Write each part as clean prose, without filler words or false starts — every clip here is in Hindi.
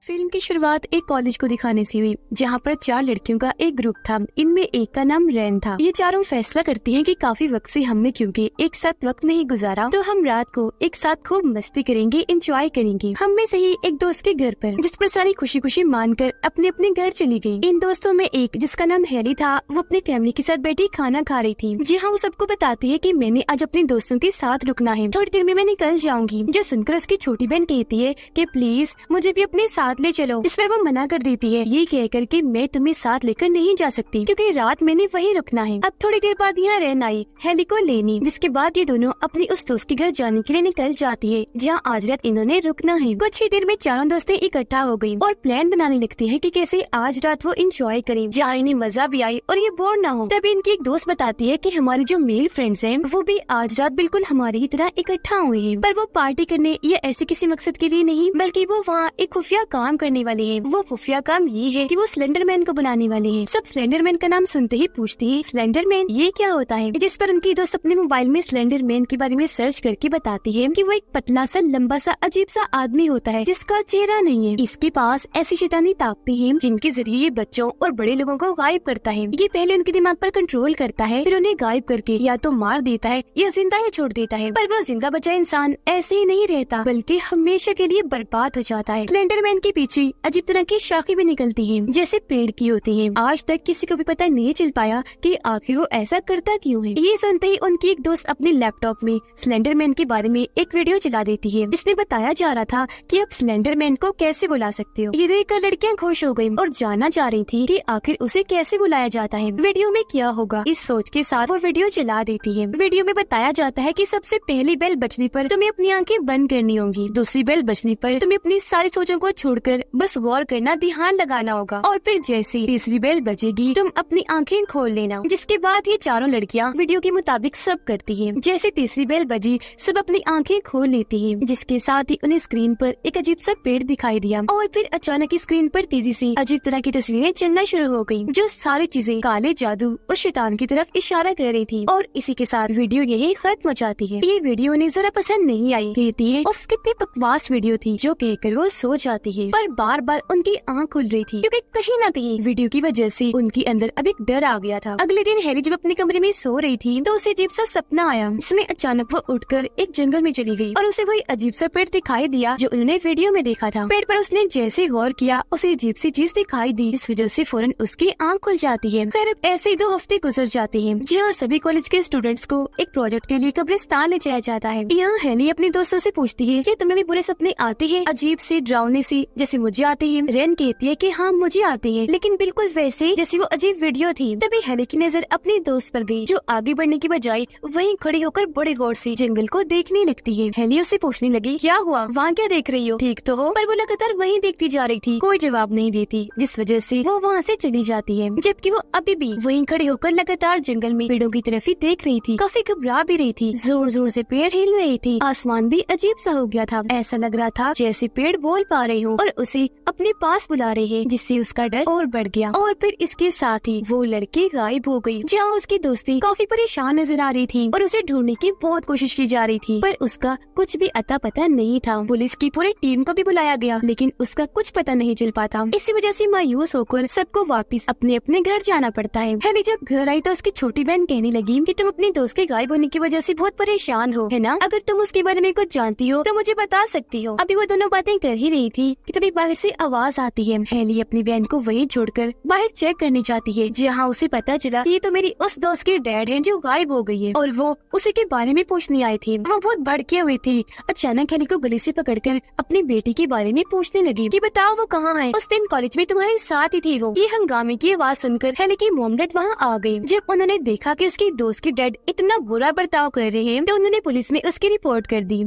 फिल्म की शुरुआत एक कॉलेज को दिखाने से हुई, जहाँ पर 4 लड़कियों का एक ग्रुप था। इनमें एक का नाम रैन था। ये चारों फैसला करती हैं कि काफी वक्त से हमने क्योंकि एक साथ वक्त नहीं गुजारा, तो हम रात को एक साथ खूब मस्ती करेंगे, एंजॉय करेंगे। हम में से ही एक दोस्त के घर पर, जिस पर सारी खुशी खुशी मानकर अपने अपने घर चली गई। इन दोस्तों में एक, जिसका नाम हेली था, वो अपनी फैमिली के साथ बैठी खाना खा रही थी। जी हाँ, वो सबको बताती है कि मैंने आज अपने दोस्तों के साथ रुकना है, थोड़ी देर में मैं निकल जाऊंगी। जो सुनकर उसकी छोटी बहन कहती है कि प्लीज मुझे भी अपने साथ ले चलो। इस पर वो मना कर देती है, ये कहकर कि मैं तुम्हें साथ लेकर नहीं जा सकती क्योंकि रात मैंने वहीं रुकना है। अब थोड़ी देर बाद यहाँ रैन आई हेली को लेने, जिसके बाद ये दोनों अपनी उस दोस्त के घर जाने के लिए निकल जाती है, जहाँ आज रात इन्होंने रुकना है। कुछ ही देर में चारों दोस्तें इकट्ठा हो गयी और प्लान बनाने लगती है कि कैसे आज रात वो इंजॉय करें, जहाँ इन्हें मजा भी आए और ये बोर ना हो। तभी इनकी एक दोस्त बताती है कि हमारी जो मेल फ्रेंड्स हैं वो भी आज रात बिल्कुल हमारी ही तरह इकट्ठा हुए हैं, पर वो पार्टी करने या ऐसे किसी मकसद के लिए नहीं, बल्कि वो वहाँ एक खुफिया काम करने वाले हैं। वो खुफिया काम ये है कि वो स्लेंडरमैन को बुलाने वाले हैं। सब स्लेंडरमैन का नाम सुनते ही पूछती है, स्लेंडरमैन ये क्या होता है? जिस पर उनकी दोस्त अपने मोबाइल में स्लेंडरमैन के बारे में सर्च करके बताती है कि वो एक पतला सा लंबा सा अजीब सा आदमी होता है जिसका चेहरा नहीं है। इसके पास ऐसी शैतानी ताकतें हैं जिनके जरिए ये बच्चों और बड़े लोगों को गायब करता है। ये पहले उनके दिमाग पर कंट्रोल करता है, फिर उन्हें गायब करके या तो मार देता है या जिंदा ही छोड़ देता है। पर वो जिंदा बचा इंसान ऐसे ही नहीं रहता, बल्कि हमेशा के लिए बर्बाद हो जाता है। स्लेंडरमैन के पीछे अजीब तरह की शाखें भी निकलती हैं, जैसे पेड़ की होती हैं। आज तक किसी को भी पता नहीं चल पाया कि आखिर वो ऐसा करता क्यों है। ये सुनते ही उनकी एक दोस्त अपने लैपटॉप में स्लेंडरमैन के बारे में एक वीडियो चला देती है। इसमें बताया जा रहा था कि आप स्लेंडरमैन को कैसे बुला सकते हो। ये देखकर लड़कियां खुश हो गयी और जानना चाह रही थी कि आखिर उसे कैसे बुलाया जाता है, वीडियो में क्या होगा। इस सोच के साथ वो वीडियो चला देती है। वीडियो में बताया जाता है कि सबसे पहली बेल बजने पर तुम्हें अपनी आंखें बंद करनी होगी, दूसरी बेल बजने पर तुम्हें अपनी सारी सोचों को छोड़कर बस गौर करना, ध्यान लगाना होगा, और फिर जैसे तीसरी बेल बजेगी तुम अपनी आंखें खोल लेना। जिसके बाद ये चारों लड़कियां वीडियो के मुताबिक सब करती हैं। जैसे तीसरी बेल बजी सब अपनी आंखें खोल लेती हैं, जिसके साथ ही उन्हें स्क्रीन पर एक अजीब सा पेड़ दिखाई दिया और फिर अचानक स्क्रीन पर तेजी से अजीब तरह की तस्वीरें चलना शुरू हो गयी, जो सारी चीजें काले जादू और शैतान की तरफ इशारा कर रही थी। और इसी के साथ वीडियो यही खत्म हो जाती है। ये वीडियो उन्हें जरा पसंद नहीं आई, कहती है उफ कितनी बकवास वीडियो थी, जो कहकर वो सो जाती है। पर बार बार उनकी आँख खुल रही थी क्योंकि कहीं न कहीं वीडियो की वजह से उनके अंदर अब एक डर आ गया था। अगले दिन हेली जब अपने कमरे में सो रही थी तो उसे अजीब सा सपना आया। इसमें अचानक वो उठकर एक जंगल में चली गई और उसे वही अजीब सा पेड़ दिखाई दिया जो उन्होंने वीडियो में देखा था। पेड़ पर उसने जैसे गौर किया उसे अजीब सी चीज दिखाई दी, इस वजह से फौरन उसकी आँख खुल जाती है। फिर ऐसे 2 हफ्ते गुजर जाते हैं, जहाँ सभी कॉलेज के स्टूडेंट्स को एक प्रोजेक्ट के लिए कब्रिस्तान ले जाया जाता है। यहाँ हेली अपने दोस्तों से पूछती है कि तुम्हें भी बुरे सपने आते हैं, अजीब से डरावने से, जैसे मुझे आते हैं। रैन कहती है कि हाँ मुझे आते हैं, लेकिन बिल्कुल वैसे जैसी वो अजीब वीडियो थी। तभी हेली की नजर अपने दोस्त पर गई, जो आगे बढ़ने की बजाय वहीं खड़ी होकर बड़े गौर से जंगल को देखने लगती है। हेली उससे पूछने लगी क्या हुआ, वहाँ क्या देख रही हो, ठीक तो हो? पर वो लगातार वहीं देखती जा रही थी, कोई जवाब नहीं देती, जिस वजह से वो वहाँ से चली जाती है। जबकि वो अभी भी वहीं खड़े होकर लगातार जंगल में पेड़ों की तरफ ही देख रही थी। काफी घबरा भी रही थी, जोर जोर से पेड़ हिल रहे थे, आसमान भी अजीब सा हो गया था। ऐसा लग रहा था जैसे पेड़ बोल पा रहे हो और उसे अपने पास बुला रहे हैं, जिससे उसका डर और बढ़ गया। और फिर इसके साथ ही वो लड़की गायब हो गई, जहाँ उसकी दोस्ती काफी परेशान नजर आ रही थी और उसे ढूंढने की बहुत कोशिश की जा रही थी, पर उसका कुछ भी अता पता नहीं था। पुलिस की पूरी टीम को भी बुलाया गया, लेकिन उसका कुछ पता नहीं चल पाता। इसी वजह से मायूस होकर सबको वापस अपने अपने घर जाना पड़ता है। हेली जब घर आई तो उसकी छोटी बहन कहने लगी कि तुम अपने दोस्त के गायब होने की वजह से बहुत परेशान हो, है ना? अगर तुम उसके बारे में कुछ जानती हो तो मुझे बता सकती हो। अभी वो दोनों बातें कर ही रही थी कि तभी बाहर से आवाज आती है। हेली अपनी बहन को वहीं छोड़कर बाहर चेक करनी चाहती है, जहाँ उसे पता चला कि ये तो मेरी उस दोस्त की डैड है जो गायब हो गई है और वो उसी के बारे में पूछने आए थे। वो बहुत भड़के हुए थे। अचानक हेली को गले से पकड़कर अपनी बेटी के बारे में पूछने लगी कि बताओ वो कहाँ है, उस दिन कॉलेज में तुम्हारे साथ ही थी वो। ये हंगामे की आवाज सुनकर हेली की मॉम डैड वहाँ आ गई। जब उन्होंने देखा कि उसकी दोस्त की डैड इतना बुरा बर्ताव कर रहे हैं तो उन्होंने पुलिस में उसकी रिपोर्ट कर दी।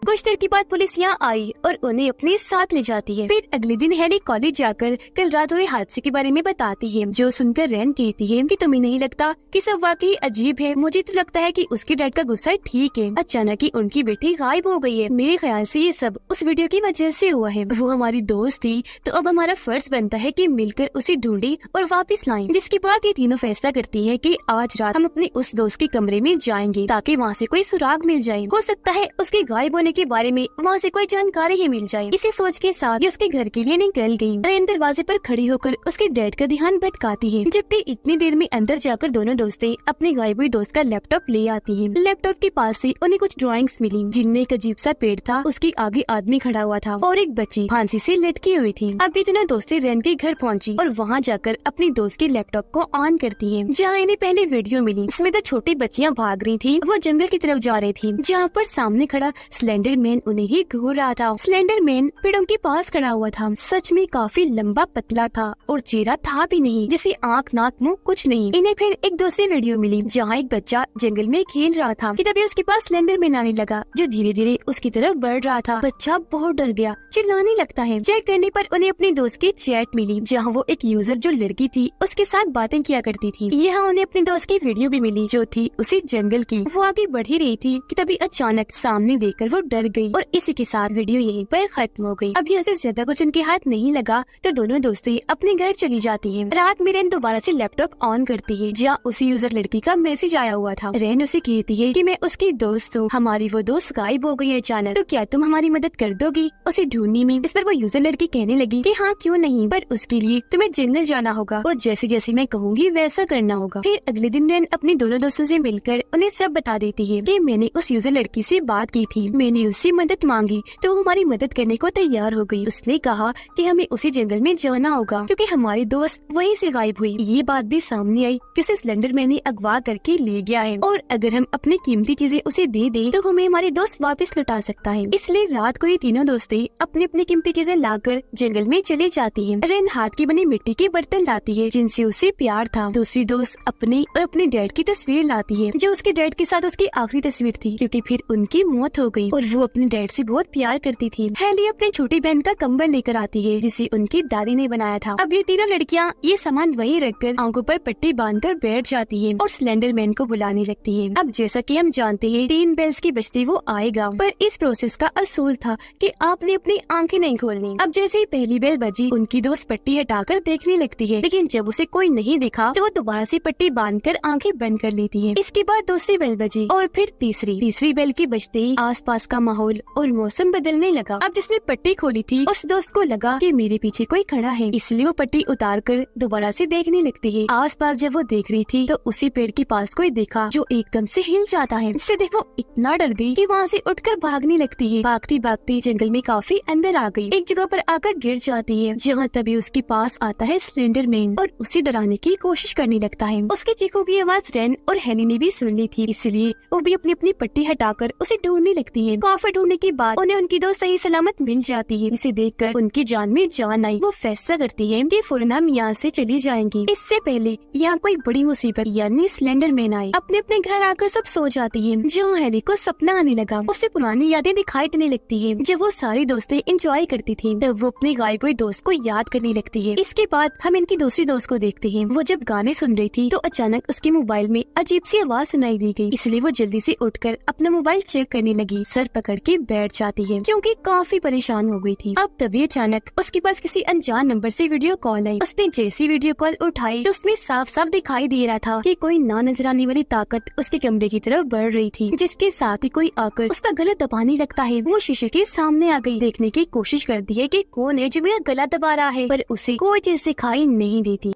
कुछ देर के बाद पुलिस यहाँ आई और उन्हें अपने साथ ले जाती है। फिर अगले दिन हेली कॉलेज जाकर कल रात हुए हादसे के बारे में बताती है, जो सुनकर रैन कहती है कि तुम्हें नहीं लगता कि सब वाकई अजीब है? मुझे तो लगता है कि उसके डैड का गुस्सा ठीक है, अचानक ही उनकी बेटी गायब हो गई है। मेरे ख्याल से ये सब उस वीडियो की वजह से हुआ है। वो हमारी दोस्त थी, तो अब हमारा फर्ज बनता है कि मिलकर उसे ढूंढे और वापस लाएं। जिसके बाद ये तीनों फैसला करती है कि आज रात हम अपने उस दोस्त के कमरे में जाएंगे ताकि वहाँ से कोई सुराग मिल जाए। हो सकता है उसके गायब होने के बारे में वहाँ से कोई जानकारी ही मिल जाए। इसी सोच के साथ ये उसके घर के लिए निकल गई। रेन दरवाजे पर खड़ी होकर उसके डैड का ध्यान भटकाती है, जबकि इतनी देर में अंदर जाकर दोनों दोस्तें अपनी गायब हुई दोस्त का लैपटॉप ले आती हैं। लैपटॉप के पास से उन्हें कुछ ड्राइंग्स मिली, जिनमें एक अजीब सा पेड़ था, उसके आगे आदमी खड़ा हुआ था और एक बच्ची फांसी से लटकी हुई थी। अब दोनों दोस्तें रेन के घर पहुंची और वहां जाकर अपनी दोस्त के लैपटॉप को ऑन करती हैं, जहां इन्हें पहले वीडियो मिली। इसमें तो छोटी बच्चियां भाग रही थी, वो जंगल की तरफ जा रही थी, जहाँ पर सामने खड़ा स्लेंडर मैन उन्हें ही घूर रहा था। स्लेंडर मैन पेड़ों के पास खड़ा हुआ था, सच में काफी लंबा पतला था और चेहरा था भी नहीं, जैसे आँख नाक मुंह कुछ नहीं। इन्हें फिर एक दूसरी वीडियो मिली, जहाँ एक बच्चा जंगल में खेल रहा था कि तभी उसके पास स्लेंडर मैन आने लगा, जो धीरे धीरे उसकी तरफ बढ़ रहा था। बच्चा बहुत डर गया, चिल्लाने लगता है। चेक करने पर उन्हें अपनी दोस्त की चैट मिली, जहाँ वो एक यूजर जो लड़की थी उसके साथ बातें किया करती थी। यहाँ उन्हें अपनी दोस्त की वीडियो भी मिली, जो थी उसी जंगल की। वो आगे बढ़ ही रही थी कि तभी अचानक सामने देखकर वो डर गई और इसी के साथ वीडियो यहीं पर खत्म हो गई। अब यहाँ से ज्यादा कुछ उनके हाथ नहीं लगा तो दोनों दोस्तें अपने घर चली जाती हैं। रात में रेन दोबारा से लैपटॉप ऑन करती है, जहाँ उसी यूजर लड़की का मैसेज आया हुआ था। रेन उसे कहती है कि मैं उसकी दोस्त हूँ, हमारी वो दोस्त गायब हो गई है अचानक, तो क्या तुम हमारी मदद कर दोगी उसे ढूंढने में। इस पर वो यूजर लड़की कहने लगी कि हाँ क्यों नहीं, पर उसके लिए तुम्हें जंगल जाना होगा और जैसे जैसे मैं कहूँगी वैसा करना होगा। फिर अगले दिन रेन अपनी दोनों दोस्तों से मिलकर उन्हें सब बता देती है कि मैंने उस यूजर लड़की से बात की थी, मैंने उससे मदद मांगी तो वो हमारी मदद करने को तैयार हो गई। उसने कहा कि हमें उसी जंगल में जाना होगा क्योंकि हमारी दोस्त वहीं से गायब हुई। ये बात भी सामने आई कि उसे स्लेंडर मैन ने अगवा करके ले गया है और अगर हम अपनी कीमती चीजें उसे दे दें तो हमें हमारी दोस्त वापस लौटा सकता है। इसलिए रात को ये तीनों दोस्तें अपनी अपनी कीमती चीजें लाकर जंगल में चली जाती हैं। रेन हाथ की बनी मिट्टी के बर्तन लाती है जिनसे उसे प्यार था। दूसरी दोस्त अपने और अपने डैड की तस्वीर लाती है, जो उसके डैड के साथ उसकी आखिरी तस्वीर थी, क्योंकि फिर उनकी मौत हो गई और वो अपने डैड से बहुत प्यार करती थी। हेली अपनी छोटी बहन का कंबल लेकर आती है, जिसे उनकी दादी ने बनाया था। अब ये तीनों लड़कियाँ ये सामान वहीं रखकर आंखों पर पट्टी बांधकर बैठ जाती है और स्लेंडर मैन को बुलाने लगती है। अब जैसा कि हम जानते हैं 3 बेल्स की बजते वो आएगा, पर इस प्रोसेस का असूल था कि आपने अपनी आंखें नहीं खोलनी। अब जैसे ही पहली बेल बजी, उनकी दोस्त पट्टी हटाकर देखने लगती है, लेकिन जब उसे कोई नहीं दिखा तो वो दोबारा से पट्टी बांधकर आंखें बंद कर लेती है। इसके बाद दूसरी बेल बजी और फिर तीसरी बेल की बजते ही आसपास का माहौल और मौसम बदलने लगा। अब जिसने पट्टी खोली थी उस दोस्त को लगा कि मेरे पीछे कोई खड़ा है, इसलिए वो पट्टी उतार कर दोबारा से देखने लगती है। आसपास जब वो देख रही थी तो उसी पेड़ के पास कोई देखा जो एकदम से हिल जाता है। इससे देख वो इतना डर गई कि वहाँ से उठकर भागने लगती है। भागती भागती जंगल में काफी अंदर आ गई, एक जगह पर आकर गिर जाती है, जहाँ तभी उसके पास आता है स्लेंडर मैन और उसे डराने की कोशिश करने लगता है। उसके चीखों की आवाज रेन और हेली ने भी सुन ली थी, इसलिए वो भी अपनी अपनी पट्टी हटाकर उसे ढूंढने लगती है। काफी ढूंढने के बाद उन्हें उनकी दोस्त सही सलामत मिल जाती है, जिसे देखकर उनकी जान में जान आई। वो फैसला करती है कि फौरन हम यहाँ से चली जाएंगी, इससे पहले यहाँ कोई बड़ी मुसीबत यानी स्लेंडर मैन आए। अपने अपने घर आकर सब सो जाती है, जहाँ हेली को सपना आने लगा। उसे पुरानी यादें दिखाई देने लगती है, जब वो सारी दोस्तें एंजॉय करती थी, तब वो अपने गायब हुए दोस्त को याद करने लगती है। इसके बाद हम इनकी दूसरी दोस्त को देखते हैं। वो जब गाने सुन रही थी तो अचानक उसके मोबाइल में अजीब सी आवाज सुनाई दी गई, इसलिए वो जल्दी से उठकर अपना मोबाइल चेक करने लगी। सर पकड़ के बैठ जाती है क्योंकि काफी परेशान हो गई थी। अब तभी अचानक उसके पास किसी अनजान नंबर से वीडियो कॉल आई। उसने जैसी वीडियो कॉल उठाई तो उसमें साफ साफ दिखाई दे रहा था कि कोई ना नजर आने वाली ताकत उसके कमरे की तरफ बढ़ रही थी, जिसके साथ ही कोई आकर उसका गला दबाने लगता है। वो शीशे के सामने आ गई, देखने की कोशिश करती है कि कौन है जो मेरा गला दबा रहा है, पर उसे कोई चीज दिखाई नहीं देती।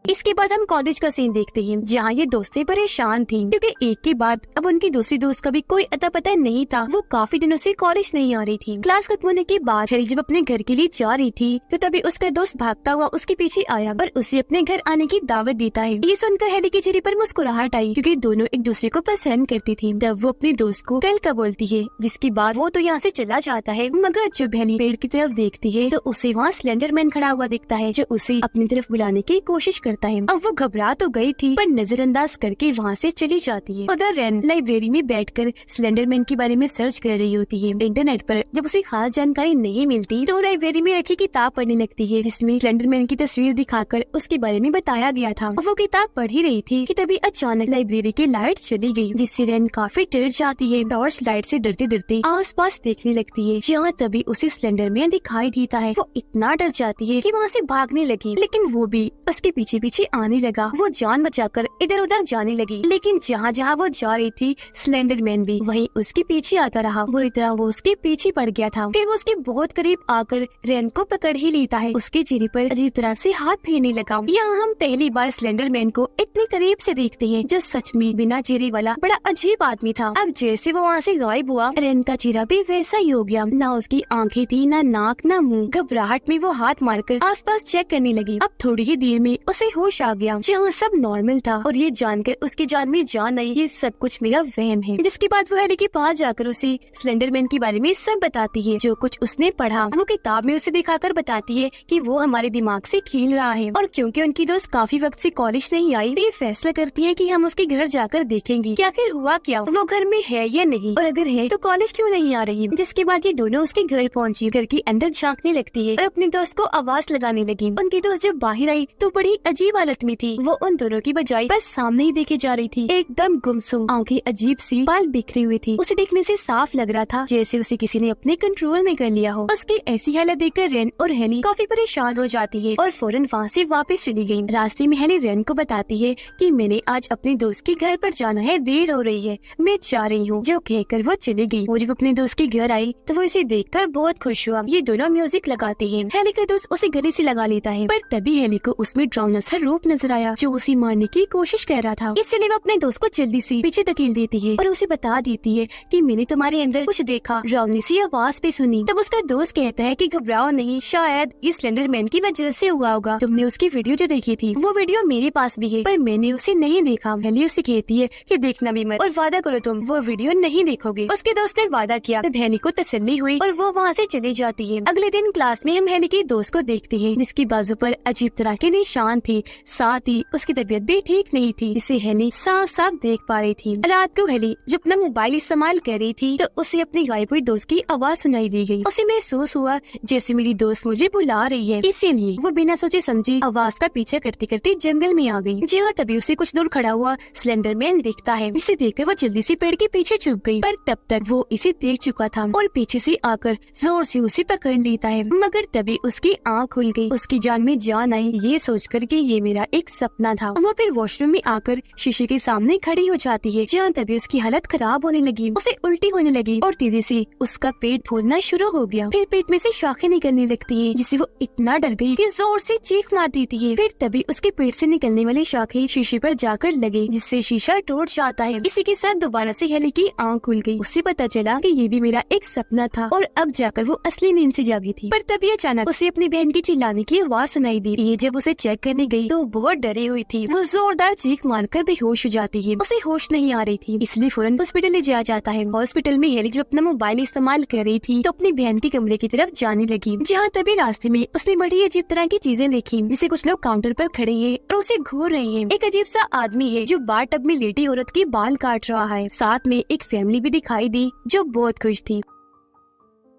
इसके बाद हम कॉलेज का सीन देखते हैं, जहाँ ये दोस्तें परेशान थीं क्योंकि एक के बाद अब उनकी दूसरी दोस्त का भी कोई अता पता नहीं था। वो काफी दिनों से कॉलेज नहीं आ रही थी। क्लास खत्म होने के बाद हेली जब अपने घर के लिए जा रही थी तो तभी उसका दोस्त भागता हुआ उसके पीछे आया और उसे अपने घर आने की दावत देता है। ये सुनकर हेली के चेहरे पर मुस्कुराहट आई क्योंकि दोनों एक दूसरे को पसंद करती थी। तब वो अपने दोस्त को कल का बोलती है, जिसके बाद वो तो यहाँ से चला जाता है। मगर जब हेली पेड़ की तरफ देखती है तो उसे वहाँ स्लेंडर मैन खड़ा हुआ दिखता है, जो उसे अपनी तरफ बुलाने की कोशिश करता है। अब वो घबरा तो गई थी पर नजरअंदाज करके वहाँ से चली जाती है। उधर रेन लाइब्रेरी में बैठकर स्लेंडर मैन के बारे में सर्च कर रही होती है। इंटरनेट पर जब उसे खास जानकारी नहीं मिलती तो लाइब्रेरी में रखी किताब पढ़ने लगती है, जिसमें स्लेंडर मैन की तस्वीर दिखाकर उसके बारे में बताया गया था। वो किताब पढ़ ही रही थी कि तभी अचानक लाइब्रेरी की लाइट चली गई, जिससे रेन काफी डर जाती है। टॉर्च लाइट से डरते डरते आसपास देखने लगती है, जहाँ तभी उसे स्लेंडर मैन दिखाई देता है। वो इतना डर जाती है कि वहाँ से भागने लगी, लेकिन वो भी उसके पीछे पीछे आने लगा। वो जान बचाकर इधर उधर जाने लगी, लेकिन जहाँ जहाँ वो जा रही थी स्लेंडरमैन भी वहीं उसके पीछे आता रहा। बुरी तरह वो उसके पीछे पड़ गया था। फिर वो उसके बहुत करीब आकर रेन को पकड़ ही लेता है। उसके चेहरे पर अजीब तरह से हाथ फेरने लगा। यहाँ हम पहली बार स्लेंडरमैन को इतने करीब से देखते हैं, जो सच में बिना चेहरे वाला बड़ा अजीब आदमी था। अब जैसे वो वहाँ से गायब हुआ, रेन का चेहरा भी वैसा ही हो गया। ना उसकी आंखें थी, ना नाक, ना मुंह। घबराहट में वो हाथ मारकर आसपास चेक करने लगी। अब थोड़ी ही देर में उसे होश आ गया, जहाँ सब नॉर्मल था और ये जानकर उसकी जान में जान आई, ये सब कुछ मेरा वहम है। जिसके बाद वो हेली के पास जाकर उसे स्लेंडरमैन के बारे में सब बताती है, जो कुछ उसने पढ़ा। वो किताब में उसे दिखाकर बताती है कि वो हमारे दिमाग से खेल रहा है, और क्योंकि उनकी दोस्त काफी वक्त से कॉलेज नहीं आई, तो ये फैसला करती है कि हम उसके घर जाकर देखेंगे कि आखिर हुआ क्या, वो घर में है या नहीं, और अगर है तो कॉलेज क्यों नहीं आ रही। जिसके बाद ये दोनों उसके घर पहुंची, घर के अंदर झांकने लगती है और अपने दोस्त को आवाज लगाने लगी। उनकी दोस्त जब बाहर आई तो बड़ी अजीब हालत में थी। वो उन दोनों की बजाय बस सामने ही देखे जा रही थी, एकदम गुमसुम, आंखें अजीब सी, बाल बिखरे हुए थी। उसे देखने से साफ लग रहा था जैसे उसे किसी ने अपने कंट्रोल में कर लिया हो। उसकी ऐसी हालत देखकर रेन और हेली काफी परेशान हो जाती है और फौरन वहाँ से वापस चली गयी। रास्ते में हेली रेन को बताती है कि मैंने आज अपने दोस्त के घर पर जाना है, देर हो रही है, मैं जा रही हूँ, जो कहकर वो चली गई। वो जब अपने दोस्त के घर आई तो वो इसे देखकर बहुत खुश हुआ। ये दोनों म्यूजिक लगाते हैं। हेली का दोस्त उसे गले से लगा लेता है, पर तभी हेली को उसमें डरावना सा रूप नजर आया, जो उसे मारने की कोशिश कर रहा था। इसलिए वो अपने दोस्त को जल्दी से पीछे धकेल देती है और उसे बता देती है कि मैंने तुम्हारे अंदर कुछ देखा, डरावनी सी आवाज भी सुनी। तब उसका दोस्त कहता है कि घबराओ नहीं, शायद इस स्लेंडरमैन की वजह से हुआ होगा। तुमने उसकी वीडियो जो देखी थी, वो वीडियो मेरे पास भी है, पर मैंने उसे नहीं देखा। हेली उसे कहती है कि देखना भी मत और वादा करो तुम वो वीडियो नहीं देखोगे। उसके दोस्त ने वादा किया। तब हेली को तसल्ली हुई और वो वहाँ से चली जाती है। अगले दिन क्लास में हम हेली के दोस्त को देखते हैं, जिसकी बाजू पर अजीब तरह के निशान थे, साथ ही उसकी तबीयत भी ठीक नहीं थी, जिसे हेली साफ साफ देख पा रही थी। रात को हेली जब अपना मोबाइल इस्तेमाल कर रही थी तो उसे अपनी गायब हुई दोस्त की आवाज सुनाई दी गई। उसे महसूस हुआ जैसे मेरी दोस्त मुझे बुला रही है, इसीलिए वो बिना सोचे समझे आवाज का पीछा करते करते जंगल में आ गई। जी हाँ, तभी उसे कुछ दूर खड़ा हुआ स्लेंडरमैन दिखता है। इसे देखकर वो जल्दी से पेड़ के पीछे छुप गई, पर तब तक वो इसे देख चुका था और पीछे से आकर जोर से उसे पकड़ लेता है। मगर तभी उसकी आँख खुल गई, उसकी जान में जान आई, ये सोचकर कि ये मेरा एक सपना था। वो फिर वॉशरूम में आकर शीशे के सामने खड़ी हो जाती है, जहाँ तभी उसकी हालत खराब होने लगी, उसे उल्टी होने लगी और तेजी से उसका पेट फूलना शुरू हो गया। फिर पेट में से शाखें निकलने लगती है, जिससे वो इतना डर गई कि जोर से चीख मार देती है। फिर तभी उसके पेट से निकलने वाली शाखें शीशे पर जाकर लगे, जिससे शीशा टूट जाता है। इसी के साथ दोबारा से हेली की आँख खुल गई। उसे पता चला कि ये भी मेरा एक सपना था और अब जाकर वो असली नींद से जागी थी। पर तभी अचानक उसे अपनी बहन की चिल्लाने की आवाज सुनाई दी। ये जब उसे चेक करने गई तो बहुत डरी हुई थी। वो जोरदार चीख मारकर बेहोश हो जाती है। उसे होश नहीं आ रही थी, इसलिए फौरन हॉस्पिटल ले जाया जाता है। हॉस्पिटल में हेली जब अपना मोबाइल इस्तेमाल कर रही थी तो अपनी बहन के कमरे की तरफ जाने लगी, जहाँ तभी रास्ते में उसने बड़ी अजीब तरह की चीजें देखी, जिसे कुछ लोग काउंटर पर खड़े हैं और उसे घूर रहे हैं। एक अजीब सा आदमी है जो बार टब में लेटी औरत के बाल काट रहा है। साथ में एक फैमिली भी दिखाई दी जो बहुत खुश थी।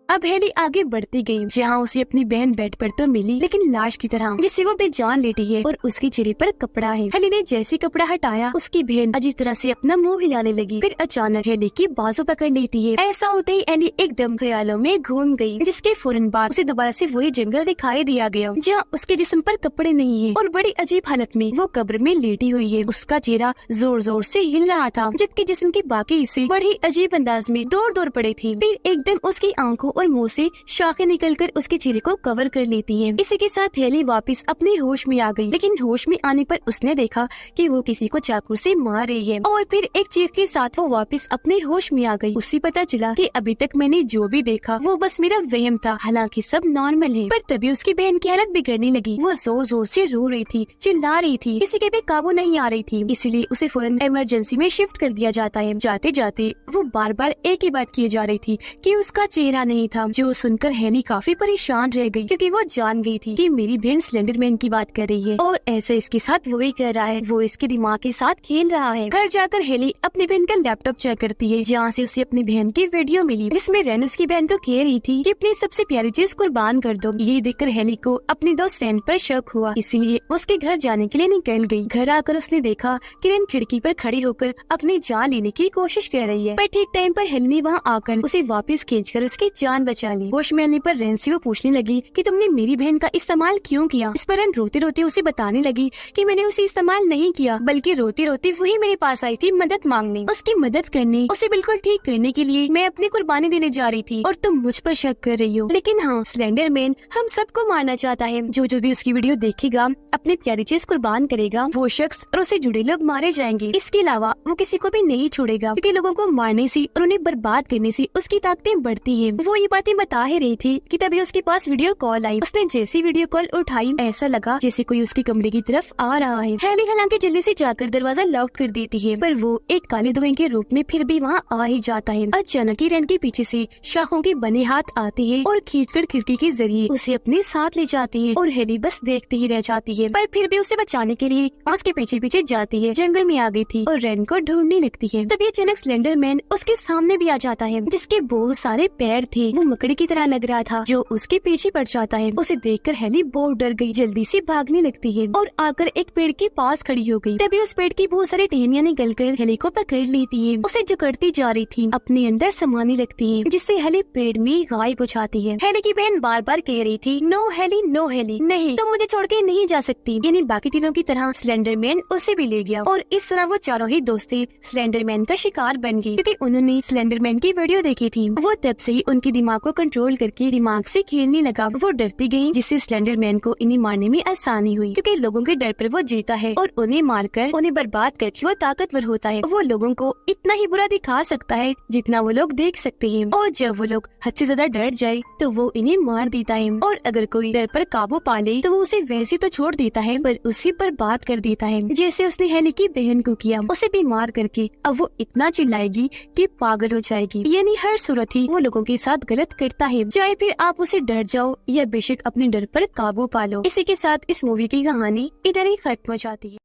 अब हेली आगे बढ़ती गई, जहाँ उसे अपनी बहन बेड पर तो मिली, लेकिन लाश की तरह, जिससे वो बेजान लेटी है और उसके चेहरे पर कपड़ा है। हेली ने जैसे कपड़ा हटाया, उसकी बहन अजीब तरह से अपना मुंह हिलाने लगी। फिर अचानक हेली की बाजू पकड़ लेती है। ऐसा होते ही हेली एकदम ख्यालों में घूम गई, जिसके फौरन बाद उसे दोबारा से वही जंगल दिखाई दिया गया, जहाँ उसके जिस्म पर कपड़े नहीं है और बड़ी अजीब हालत में वो कब्र में लेटी हुई है। उसका चेहरा जोर जोर से हिल रहा था, जबकि जिस्म के बाकी हिस्से बड़ी अजीब अंदाज में दौड़ दौड़ पड़े थे। फिर एकदम उसकी आंखों और मुंह से शाखें निकलकर उसके चेहरे को कवर कर लेती हैं। इसी के साथ हेली वापस अपने होश में आ गई, लेकिन होश में आने पर उसने देखा कि वो किसी को चाकू से मार रही है और फिर एक चीख के साथ वो वापस अपने होश में आ गई। उसे पता चला कि अभी तक मैंने जो भी देखा वो बस मेरा वहम था, हालांकि सब नॉर्मल है। पर तभी उसकी बहन की हालत बिगड़ने लगी। वो जोर जोर से रो रही थी, चिल्ला रही थी, किसी के भी काबू नहीं आ रही थी, इसलिए उसे फौरन इमरजेंसी में शिफ्ट कर दिया जाता है। जाते जाते वो बार बार एक ही बात किए जा रही थी कि उसका चेहरा नहीं था, जो सुनकर हेली काफी परेशान रह गई, क्योंकि वो जान गई थी कि मेरी बहन स्लेंडरमैन की बात कर रही है और ऐसा इसके साथ वही कर रहा है, वो इसके दिमाग के साथ खेल रहा है। घर जाकर हेली अपनी बहन का लैपटॉप चेक करती है, जहाँ से उसे अपनी बहन की वीडियो मिली, जिसमें रेन उसकी बहन को कह रही थी कि अपनी सबसे प्यारी चीज कुर्बान कर दो। ये देखकर हेली को अपनी दोस्त रेन पर शक हुआ, इसीलिए उसके घर जाने के लिए निकल गई। घर आकर उसने देखा कि रेन खिड़की पर खड़ी होकर अपनी जान लेने की कोशिश कर रही है, पर ठीक टाइम पर हेली ने वहाँ आकर उसे वापस खींचकर उसकी जान जान बचा ली। होश में आने पर रैन से वो पूछने लगी कि तुमने मेरी बहन का इस्तेमाल क्यों किया। इस पर रैन रोते रोते उसे बताने लगी कि मैंने उसे इस्तेमाल नहीं किया, बल्कि रोते रोते वही मेरे पास आई थी मदद मांगने, उसकी मदद करने, उसे बिल्कुल ठीक करने के लिए मैं अपनी कुर्बानी देने जा रही थी और तुम मुझ पर शक कर रही हो। लेकिन हाँ, स्लेंडरमैन हम सबको मारना चाहता है। जो भी उसकी वीडियो देखेगा अपनी प्यारी चीज कुर्बान करेगा, वो शख्स और उससे जुड़े लोग मारे जाएंगे। इसके अलावा वो किसी को भी नहीं छोड़ेगा, क्योंकि लोगों को मारने से और उन्हें बर्बाद करने से उसकी ताकतें बढ़ती है। वो ये बातें बता ही रही थी कि तभी उसके पास वीडियो कॉल आई। उसने जैसी वीडियो कॉल उठाई, ऐसा लगा जैसे कोई उसके कमरे की तरफ आ रहा है। हेली हालांकि जल्दी से जाकर दरवाजा लॉक कर देती है, पर वो एक काले धुएं के रूप में फिर भी वहाँ आ ही जाता है। अचानक ही रैन के पीछे से शाखों के बने हाथ आते हैं और खींचकर खिड़की के जरिए उसे अपने साथ ले जाती है और हेली बस देखती ही रह जाती है। पर फिर भी उसे बचाने के लिए उसके पीछे पीछे जाती है। जंगल में आ गई थी और रैन को ढूंढने लगती है। तभी अचानक स्लेंडरमैन उसके सामने भी आ जाता है, जिसके बहुत सारे पैर थे। वो मकड़ी की तरह लग रहा था जो उसके पीछे पड़ जाता है। उसे देखकर हेली बहुत डर गई, जल्दी से भागने लगती है और आकर एक पेड़ के पास खड़ी हो गई। तभी उस पेड़ की बहुत सारी टहनियां निकलकर हेली को पकड़ लेती है। उसे जकड़ती जा रही थी, अपने अंदर समाने लगती है, जिससे हेली पेड़ में गायब हो जाती है। हेली की बहन बार बार कह रही थी, नो हेली, नो हेली, नहीं तुम मुझे छोड़ के नहीं जा सकती। यानी बाकी तीनों की तरह स्लेंडरमैन उसे भी ले गया और इस तरह वो चारों ही दोस्ती स्लेंडरमैन का शिकार बन गई, क्योंकि उन्होंने स्लेंडरमैन की वीडियो देखी थी। वो तब से ही उनके दिमाग को कंट्रोल करके दिमाग से खेलने लगा। वो डरती गई, जिससे स्लेंडरमैन को इन्हें मारने में आसानी हुई, क्योंकि लोगों के डर पर वो जीता है और उन्हें मारकर उन्हें बर्बाद करके वो ताकतवर होता है। वो लोगों को इतना ही बुरा दिखा सकता है जितना वो लोग देख सकते हैं, और जब वो लोग हद से ज्यादा डर जाए तो वो इन्हें मार देता है। और अगर कोई डर पर काबू पा ले तो वो उसे वैसे तो छोड़ देता है, पर उसे बर्बाद कर देता है, जैसे उसने हेली की बहन को किया। उसे भी मार करके अब वो इतना चिल्लाएगी कि पागल हो जाएगी। यानी हर सूरत ही वो लोगों के साथ गलत करता है, चाहे फिर आप उसे डर जाओ या बेशक अपने डर पर काबू पा लो। इसी के साथ इस मूवी की कहानी इधर ही खत्म हो जाती है।